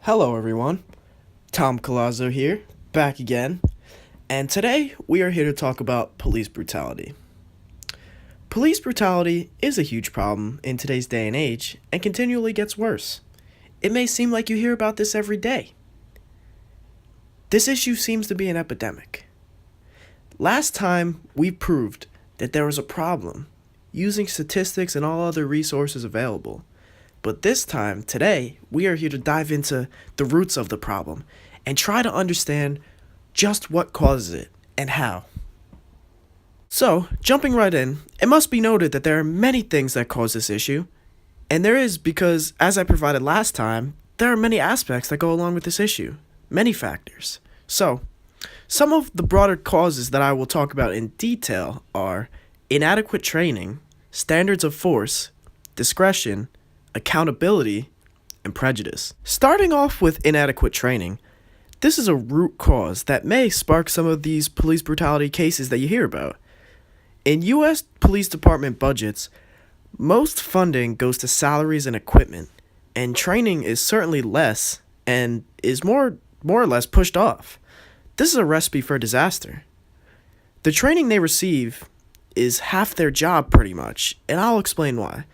Hello everyone, Tom Colazzo here, back again, and today we are here to talk about police brutality. Police brutality is a huge problem in today's day and age and continually gets worse. It may seem like you hear about this every day. This issue seems to be an epidemic. Last time we proved that there was a problem using statistics and all other resources available. But this time, today, we are here to dive into the roots of the problem and try to understand just what causes it and how. So, jumping right in, it must be noted that there are many things that cause this issue. And there is because, as I provided last time, there are many aspects that go along with this issue. Many factors. So, some of the broader causes that I will talk about in detail are inadequate training, standards of force, discretion, accountability, and prejudice. Starting off with inadequate training, this is a root cause that may spark some of these police brutality cases that you hear about. In U.S. police department budgets, most funding goes to salaries and equipment, and training is certainly less and is more or less pushed off. This is a recipe for disaster. The training they receive is half their job pretty much, and I'll explain why.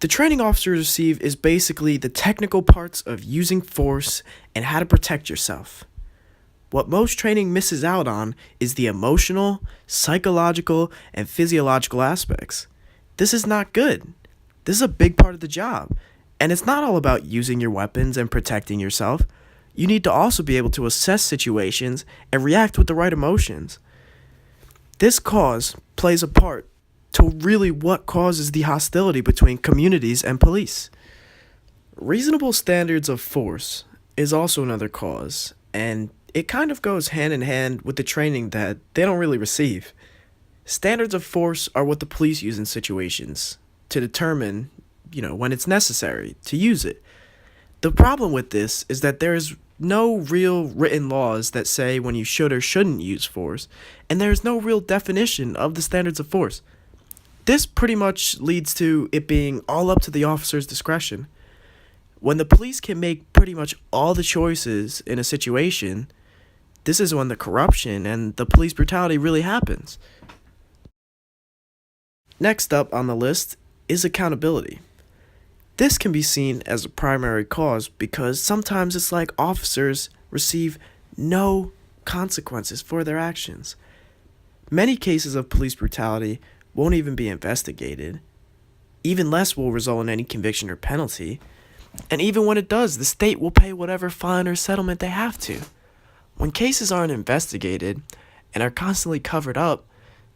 The training officers receive is basically the technical parts of using force and how to protect yourself. What most training misses out on is the emotional, psychological, and physiological aspects. This is not good. This is a big part of the job, and it's not all about using your weapons and protecting yourself. You need to also be able to assess situations and react with the right emotions. This cause plays a part to really what causes the hostility between communities and police. Reasonable standards of force is also another cause, and it kind of goes hand in hand with the training that they don't really receive. Standards of force are what the police use in situations to determine, when it's necessary to use it. The problem with this is that there is no real written laws that say when you should or shouldn't use force, and there is no real definition of the standards of force. This pretty much leads to it being all up to the officer's discretion. When the police can make pretty much all the choices in a situation, this is when the corruption and the police brutality really happens. Next up on the list is accountability. This can be seen as a primary cause because sometimes it's like officers receive no consequences for their actions. Many cases of police brutality won't even be investigated. Even less will result in any conviction or penalty. And even when it does, the state will pay whatever fine or settlement they have to. When cases aren't investigated and are constantly covered up,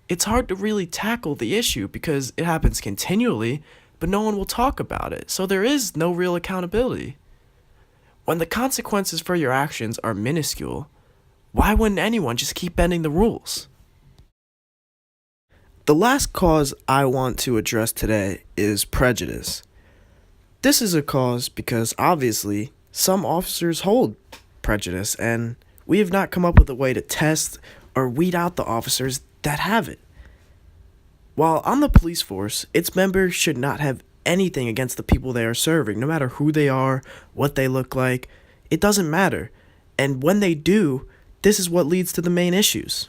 it's hard to really tackle the issue because it happens continually, but no one will talk about it, so there is no real accountability. When the consequences for your actions are minuscule, why wouldn't anyone just keep bending the rules? The last cause I want to address today is prejudice. This is a cause because obviously some officers hold prejudice, and we have not come up with a way to test or weed out the officers that have it. While on the police force, its members should not have anything against the people they are serving, no matter who they are, what they look like. It doesn't matter. And when they do, this is what leads to the main issues.